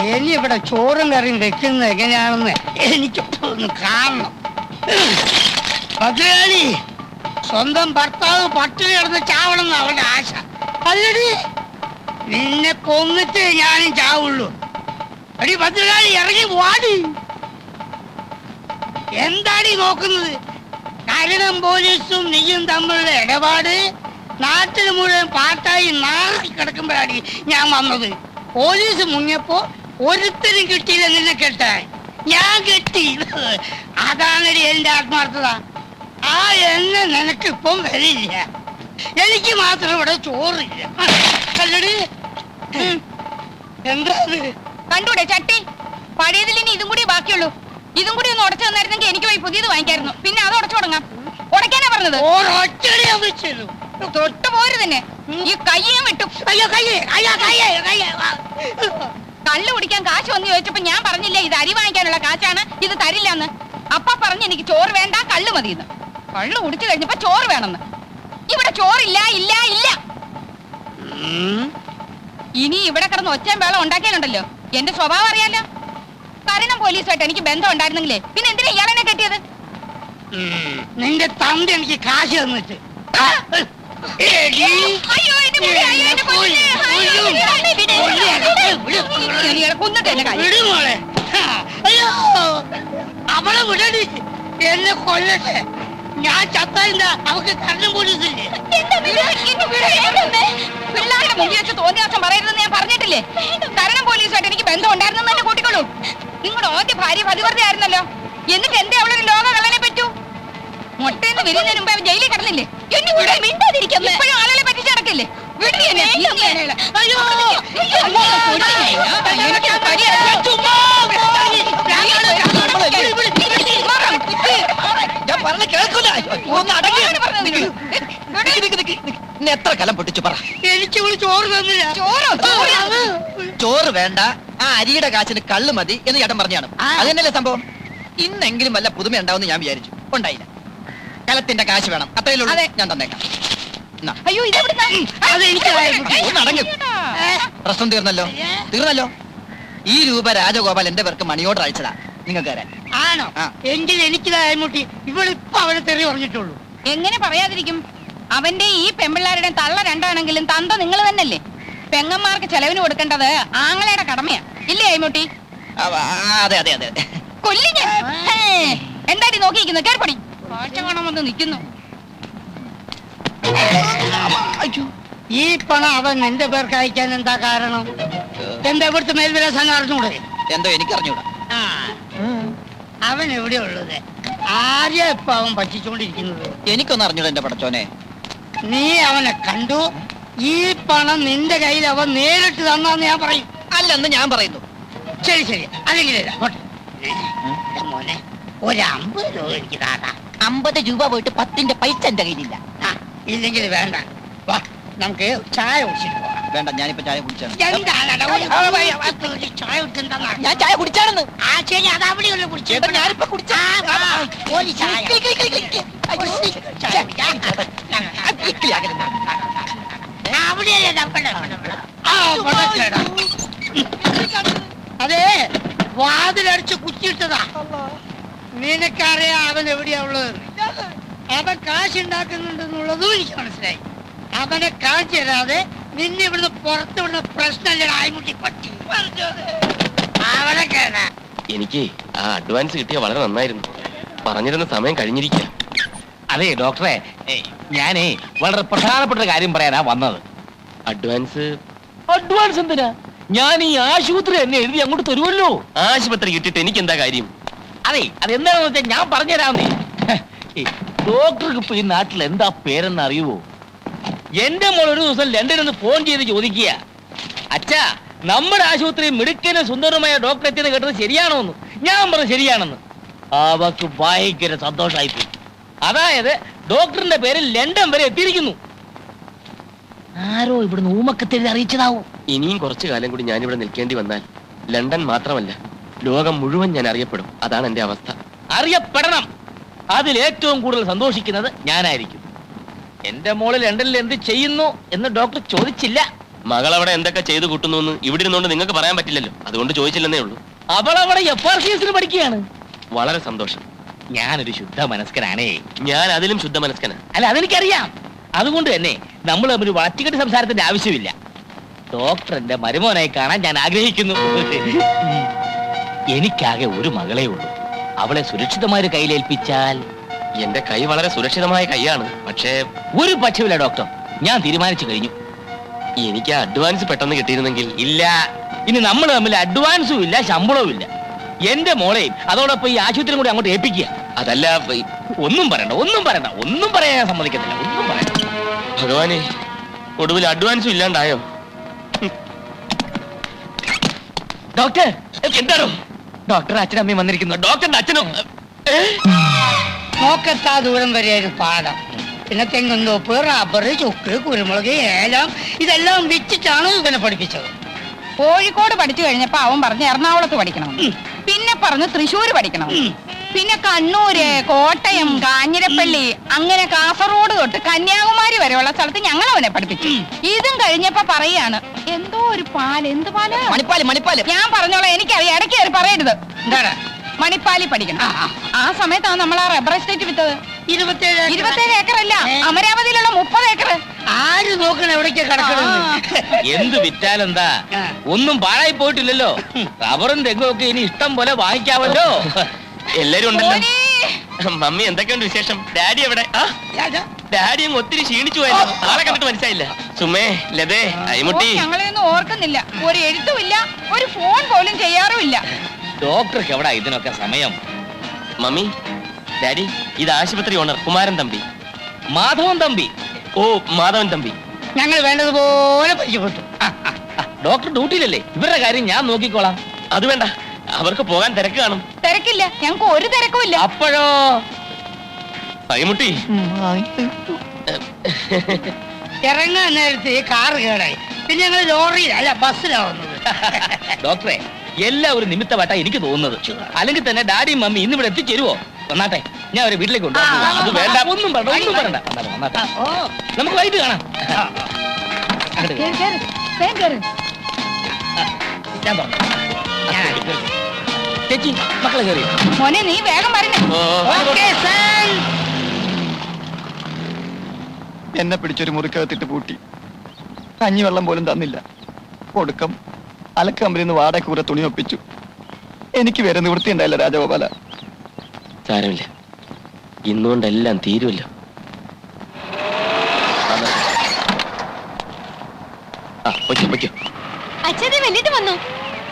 ഇനി ഇവിടെ ചോറും കറിയും വെക്കുന്നത് എങ്ങനെയാണെന്ന് എനിക്ക് ഒന്ന് കാണണം. ഭദ്രകാളി, സ്വന്തം ഭർത്താവ് പട്ടിണി കിടന്ന് ചാവണം അവന്റെ ആശ. അല്ലടി, നിന്നെ കൊന്നിട്ട് ഞാനും ചാവുള്ളൂ. അടി ഭദ്രകാളി, ഇറങ്ങി വാടി. എന്താടി നോക്കുന്നത്? കരുണം പോലീസും നീയും തമ്മിലുള്ള ഇടപാട് നാട്ടിൽ മുഴുവൻ പാട്ടായി നാറി കിടക്കുമ്പോഴാണ് ഞാൻ വന്നത്. പോലീസ് മുങ്ങിയപ്പോ ഒരുത്തരും കിട്ടിയില്ല നിന്നെ കെട്ടാൻ. ഞാൻ കെട്ടി. അതാണടി എന്റെ ആത്മാർത്ഥത. ആ എണ്ണ നിനക്കിപ്പം വരില്ല. എനിക്ക് മാത്രം ഇവിടെ ചോറില്ല. അല്ലടി, എന്താ കണ്ടൂടെ ചട്ടി? പഴയതിൽ ഇനി ഇതും കൂടി ബാക്കിയുള്ളൂ. ഇതും കൂടി ഒന്ന് ഉടച്ചു തന്നായിരുന്നെങ്കിൽ എനിക്ക് പോയി പുതിയത് വാങ്ങിക്കായിരുന്നു. പിന്നെ അത് ഉടച്ചു തുടങ്ങാം. ഉടക്കാനാ പറഞ്ഞത്. തൊട്ട് പോരു തന്നെ. ഈ കയ്യും വിട്ടു. കള്ളു കുടിക്കാൻ കാശ് വന്ന് ചോദിച്ചപ്പോ ഞാൻ പറഞ്ഞില്ലേ ഇത് അരി വാങ്ങിക്കാനുള്ള കാശാണ്, ഇത് തരില്ലെന്ന്. അപ്പ പറഞ്ഞ് എനിക്ക് ചോറ് വേണ്ട, കള്ളു മതിയെന്ന്. കള്ളു കുടിച്ചു കഴിഞ്ഞപ്പോ ചോറ് വേണമെന്ന്. ഇവിടെ ചോറില്ല, ഇല്ല, ഇല്ല. ഇനി ഇവിടെ കിടന്ന് ഒച്ചയും വേളം ഉണ്ടാക്കിയാലുണ്ടല്ലോ എന്റെ സ്വഭാവം അറിയാലോ. കരുണം പോലീസുമായിട്ട് എനിക്ക് ബന്ധം ഉണ്ടായിരുന്നെങ്കിലേ പിന്നെ എന്തിനാ ഇയാളെന്നെ കെട്ടിയത്? നിന്റെ തന്ത എനിക്ക് കാശ് തന്നിട്ട്. അവളെ വിടടി, എന്നെ കൊല്ലട്ടെ. ഞാൻ ചത്തല്ല, അവക്ക് കരുണം പോലീസില്ലേ. പിള്ളേരുടെ മുമ്പിൽ വെച്ച് തോന്നിയാസം പറയരുതെന്ന് ഞാൻ പറഞ്ഞിട്ടില്ലേ? കരുണം പോലീസുമായിട്ട് എനിക്ക് ബന്ധം ഉണ്ടായിരുന്നെന്ന് തന്നെ കൂട്ടിക്കോളൂ. നിങ്ങളുടെ ആദ്യ ഭാര്യ പതിവ്രത ആയിരുന്നല്ലോ. എന്നിട്ട് എന്തേ അവളൊരു ലോക കളനെ പറ്റൂ? മുട്ടയെന്ന് വിരിയുന്നതിന് മുമ്പ് അവൻ ജയിലിൽ കിടന്നില്ലേ? ഇപ്പോഴും ആളുകളെ പറ്റിച്ച് നടക്കില്ലേ? എത്ര കലം പൊട്ടിച്ചു പറ. എനിക്ക് ചോറ് തന്നില്ല. ചോറ് വേണ്ട, ആ അരിയുടെ കാശിന് കള്ളു മതി എന്ന് ചേട്ടൻ പറഞ്ഞാണ്. അതന്നെയല്ലേ സംഭവം. ഇന്നെങ്കിലും വല്ല പുതുമ ഉണ്ടാവുമെന്ന് ഞാൻ വിചാരിച്ചു. ഉണ്ടായില്ല. കലത്തിന്റെ കാശ് വേണം, അത്രയേ ഉള്ളൂ. ഞാൻ തന്നേക്കാം. അയ്യോ, പ്രശ്നം തീർന്നല്ലോ. ഈ രൂപ രാജഗോപാൽ എന്റെ പേർക്ക് മണി ഓർഡർ അയച്ചതാ നിങ്ങൾക്ക് തരാൻ. ആണോ? എങ്കിൽ എനിക്കിതായ്മുട്ടി. ഇവളിപ്പോ അവനെ തെറി പറഞ്ഞിട്ടുള്ളൂ. എങ്ങനെ പറയാതിരിക്കും? അവന്റെ ഈ പെമ്പിള്ളാരുടെ തള്ള രണ്ടാണെങ്കിലും തന്ത നിങ്ങൾ തന്നെയല്ലേ. പെങ്ങന്മാർക്ക് ചെലവിന് കൊടുക്കേണ്ടത് ആങ്ങളയുടെ കടമയാ, ഇല്ലേ അയ്മുട്ടി? അതെ അതെ അതെ. കൊല്ലിഞ്ഞ എന്താടി നോക്കിയിരിക്കുന്നു? കേൾപ്പൊടി കാഴ്ച കാണാൻ വന്ന് നിൽക്കുന്നു. ഈ പണം അവൻ എന്റെ പേർക്ക് അയക്കാൻ എന്താ കാരണം? എന്താ ഇവിടുത്തെ മേൽവിലാസം അറിഞ്ഞൂടെ? എന്തോ എനിക്കറിഞ്ഞൂടാ. അവൻ എവിടെ ഉള്ളത്? ആരെയാ ഇപ്പൊ അവൻ പറ്റിച്ചോണ്ടിരിക്കുന്നത്? എനിക്കൊന്നും അറിഞ്ഞൂടാ എന്റെ പടച്ചോനെ. നീ അവനെ കണ്ടു? ഈ പണം നിന്റെ കയ്യിൽ അവൻ നേരിട്ട് തന്നാന്ന് ഞാൻ പറയും. അല്ലെന്ന് ഞാൻ പറയുന്നു. ശരി ശരി, അല്ലെങ്കിൽ മോനെ ഒരു 50 രൂപ എനിക്ക് താടാ. 50 രൂപ പോയിട്ട് 10ന്റെ പൈസ എന്റെ കയ്യിലില്ല. ഇല്ലെങ്കിൽ വേണ്ട, വാ നമുക്ക് ചായ കുടിച്ചിട്ട് പോകാം. വേണ്ട, ഞാനിപ്പോ ചായ കുടിച്ചാണ്. ഞാൻ ചായ കുടിച്ചാണെന്ന്. ആ ശരി, അത് അവിടെയുള്ള കുടിച്ചേട്ടാ. ഞാനിപ്പോ കുടിച്ചാ അതെ, വാതിലടിച്ച് കുറ്റിയിട്ടതാ. നിനക്കറിയാം അവൻ എവിടെയാ ഉള്ളത്. അവൻ കാശുണ്ടാക്കുന്നുണ്ടെന്നുള്ളതും എനിക്ക് മനസ്സിലായി. അവനെ കാണിച്ചു തരാതെ നിന്നെ ഇവിടുന്ന് പുറത്തു വിടുന്ന പ്രശ്നമല്ല. ആയിമുട്ടി പറ്റി അവനെ കേടാ. എനിക്ക് ആ അഡ്വാൻസ് കിട്ടിയ വളരെ നന്നായിരുന്നു. പറഞ്ഞിരുന്ന സമയം കഴിഞ്ഞിരിക്കുക. അതെ ഡോക്ടറെ, ഞാനേ വളരെ പ്രധാനപ്പെട്ട കാര്യം പറയാനാ വന്നത്. അഡ്വാൻസ് എന്തിനാ? ഞാൻ ഈ ആശുപത്രി എന്നെ എഴുതി അങ്ങോട്ട് തരുമല്ലോ. ആശുപത്രി കിട്ടിയിട്ട് എനിക്ക് എന്താ കാര്യം? അതെ, അതെന്താണെന്ന് വെച്ചാൽ ഞാൻ പറഞ്ഞുതരാന്നേ. ഡോക്ടർക്ക് ഇപ്പൊ ഈ നാട്ടിൽ എന്താ പേരെന്ന് അറിയുവോ? എന്റെ മോൾ ഒരു ദിവസം ലണ്ടനിൽ നിന്ന് ഫോൺ ചെയ്ത് ചോദിക്കുക, അച്ഛാ നമ്മുടെ ആശുപത്രി മിടുക്കനും സുന്ദരമായ ഡോക്ടർ എത്തിയെന്ന് കേട്ടത് ശരിയാണോ എന്ന്. ഞാൻ പറഞ്ഞു ശരിയാണെന്ന്. അവക്ക് ഭയങ്കര സന്തോഷമായിപ്പോയി. അതായത് ഡോക്ടറിന്റെ പേര് ലണ്ടൻ വരെ എത്തിയിരിക്കുന്നു. ആരോ ഇവിടുന്ന് ഊമക്കത്തെഴുതി അറിയിച്ചതാവും. ഇനിയും കുറച്ചു കാലം കൂടി ഞാനിവിടെ നിൽക്കേണ്ടി വന്നാൽ ലണ്ടൻ മാത്രമല്ല ലോകം മുഴുവൻ ഞാൻ അറിയപ്പെടും. അതാണ് എന്റെ അവസ്ഥ. അറിയപ്പെടണം. അതിൽ ഏറ്റവും കൂടുതൽ സന്തോഷിക്കുന്നത് ഞാനായിരിക്കും. എന്റെ മോള് ലണ്ടനിൽ എന്ത് ചെയ്യുന്നു എന്ന് ഡോക്ടർ ചോദിച്ചില്ല. മകളവിടെ എന്തൊക്കെ ചെയ്തു കൂട്ടുന്നു എന്ന് ഇവിടെ ഇരുന്നുകൊണ്ട് നിങ്ങൾക്ക് പറയാൻ പറ്റില്ലല്ലോ, അതുകൊണ്ട് ചോദിച്ചില്ലെന്നേ ഉള്ളൂ. അവളവിടെ FRCS പഠിക്കുകയാണ്. വളരെ സന്തോഷം. ഞാനൊരു ശുദ്ധ മനസ്കനാണേ. ഞാൻ അതിലും ശുദ്ധ മനസ്കനാ. അല്ല, അതെനിക്കറിയാം. അതുകൊണ്ട് തന്നെ നമ്മൾ തമ്മിൽ വളച്ചുകെട്ടി സംസാരത്തിന്റെ ആവശ്യമില്ല. ഡോക്ടറിന്റെ മരുമോനായി കാണാൻ ഞാൻ ആഗ്രഹിക്കുന്നു. എനിക്കാകെ ഒരു മകളേ ഉള്ളൂ. അവളെ സുരക്ഷിതമായ കയ്യിലേൽപ്പിച്ചാൽ. എന്റെ കൈ വളരെ സുരക്ഷിതമായ കൈയാണ്. പക്ഷേ ഒരു പക്ഷമില്ല ഡോക്ടർ, ഞാൻ തീരുമാനിച്ചു കഴിഞ്ഞു. എനിക്ക് അഡ്വാൻസ് പെട്ടെന്ന് കിട്ടിയിരുന്നെങ്കിൽ. ഇല്ല, ഇനി നമ്മൾ തമ്മിൽ അഡ്വാൻസും ഇല്ല, ശമ്പളവും ഇല്ല. എന്റെ മോളെയും അതോടൊപ്പം ഈ ആശുപത്രിയും കൂടി അങ്ങോട്ട് ഏൽപ്പിക്കുക. അതല്ല, ഒന്നും പറയണ്ട, ഒന്നും പറയണ്ട, ഒന്നും പറയാൻ ഞാൻ സമ്മതിക്കത്തില്ല. ഒന്നും പറയണ്ട. ഭഗവാനെ, ഒടുവിൽ അഡ്വാൻസും ഇല്ലാണ്ടായോ? ഡോക്ടർ, എന്താണോ? ഡോക്ടർ അച്ഛനും അമ്മയും വന്നിരിക്കുന്നു. ഡോക്ടറിന്റെ അച്ഛനും. നോക്കെത്താ ദൂരം വരെ ഒരു പാടം, പിന്നെ തെങ്ങുന്തോപ്പ്, റബ്ബർ, ചുക്ക്, കുരുമുളക്, ഏലം ഇതെല്ലാം വിറ്റിട്ടാണ് ഇവനെ പഠിപ്പിച്ചത്. കോഴിക്കോട് പഠിച്ചു കഴിഞ്ഞപ്പോ അവൻ പറഞ്ഞ് എറണാകുളത്ത് പഠിക്കണം, പിന്നെ പറഞ്ഞ് തൃശ്ശൂര് പഠിക്കണം, പിന്നെ കണ്ണൂര്, കോട്ടയം, കാഞ്ഞിരപ്പള്ളി, അങ്ങനെ കാസർഗോഡ് തൊട്ട് കന്യാകുമാരി വരെയുള്ള സ്ഥലത്ത് ഞങ്ങൾ അവനെ പഠിപ്പിച്ചു. ഇതും കഴിഞ്ഞപ്പോ പറയാണ് എന്തോ ഒരു പാല്, എന്ത് പാല്? മണിപ്പാല്, മണിപ്പാല്. ഞാൻ പറഞ്ഞോളാം, എനിക്കറിയാം, ഇടയ്ക്ക് കയറി പറയരുത്. എന്താണ്? മണിപ്പാലി പഠിക്കണം. ആ സമയത്താണ് നമ്മൾ ആ റബ്ബർ എസ്റ്റേറ്റ് വിറ്റത്. 27 ഏക്കറല്ല, അമരാവതിയിലുള്ള 30 ഏക്കർ. ആര് നോക്കണം എവിടേക്കാ കിടക്കണമെന്ന്? എന്ത് വിറ്റാലെന്താ, ഒന്നും പാഴായി പോയിട്ടില്ലല്ലോ. റബ്ബറും തെങ്ങും ഒക്കെ ഇനി ഇഷ്ടം പോലെ വാങ്ങിക്കാമല്ലോ. എല്ലാരും ഉണ്ടല്ലോ. മോനെ, മമ്മി എന്തൊക്കെയുണ്ട് വിശേഷം? ഡാഡി എവിടെ? ഡാഡി അങ്ങ് ഒത്തിരി ക്ഷീണിച്ചു പോയല്ലോ. ആളെ കണ്ടിട്ട് മനസ്സിലായില്ല. സുമേ, ലതേ, അയ്മുട്ടി. ഞങ്ങളെയൊന്നും ഓർക്കുന്നില്ല. ഒരു എഴുത്തുമില്ല, ഒരു ഫോൺ പോലും ചെയ്യാറുമില്ല. ഡോക്ടർക്ക് എവിടാ ഇതിനൊക്കെ സമയം? മമ്മി, ഡാഡി, ഇത് ആശുപത്രി ഓണർ കുമാരൻ തമ്പി. മാധവൻ തമ്പി. ഓ, മാധവൻ തമ്പി. ഞങ്ങൾ വേണ്ടതുപോലെ പരിചയപ്പെട്ടു. ഡോക്ടർ ഡ്യൂട്ടിയിലല്ലേ, ഇവരുടെ കാര്യം ഞാൻ നോക്കിക്കോളാം. അത് വേണ്ട, അവർക്ക് പോകാൻ തിരക്ക് കാണും. തിരക്കില്ല, ഞങ്ങൾക്ക് ഒരു തിരക്കുമില്ല. അപ്പോഴോ? അയ്മുട്ടി, ഇറങ്ങാൻ നേരത്തെ കാറ് കേടായി, പിന്നെ ഞങ്ങൾ ലോറിയിൽ അല്ല ബസ്സിലാവുന്നത്. ഡോക്ടറെ, എല്ലാം ഒരു നിമിത്തമായിട്ടാ എനിക്ക് തോന്നുന്നത്. അല്ലെങ്കിൽ തന്നെ ഡാഡിയും മമ്മി ഇന്ന് ഇവിടെ എത്തിച്ചേരുവോ? വന്നാട്ടെ, ഞാൻ അവരെ വീട്ടിലേക്ക് കൊണ്ടുപോകാം. അത് വേണ്ട. ഒന്നും പറയണ്ട, ഒന്നും പറയണ്ട. വന്നാട്ടെ. ഓ, നമുക്ക് വൈകിട്ട് കാണാം. അങ്ങോട്ട് കേറ്, കേറ്, വേഗം കേറ്. ഞാൻ പറഞ്ഞു. ചേച്ചി, മക്കളെ കയറി. മോനെ, നീ വേഗം വരണേ. ഓ, ഓക്കേ, സാർ. എന്നെ പിടിച്ചൊരു മുറിക്കകത്തിട്ട് പൂട്ടി. കഞ്ഞിവെള്ളം പോലും തന്നില്ല. ഒടുക്കം അലക്കമ്പരിൽ നിന്ന് വാടക കൂടെ തുണി ഒപ്പിച്ചു. എനിക്ക് വേറെ നിവൃത്തി ഉണ്ടായില്ല രാജഗോപാല. സാരമില്ല, ഇന്നുകൊണ്ടെല്ലാം തീരുമല്ലോ. അച്ഛനെ വെല്ലിട്ട് വന്നു.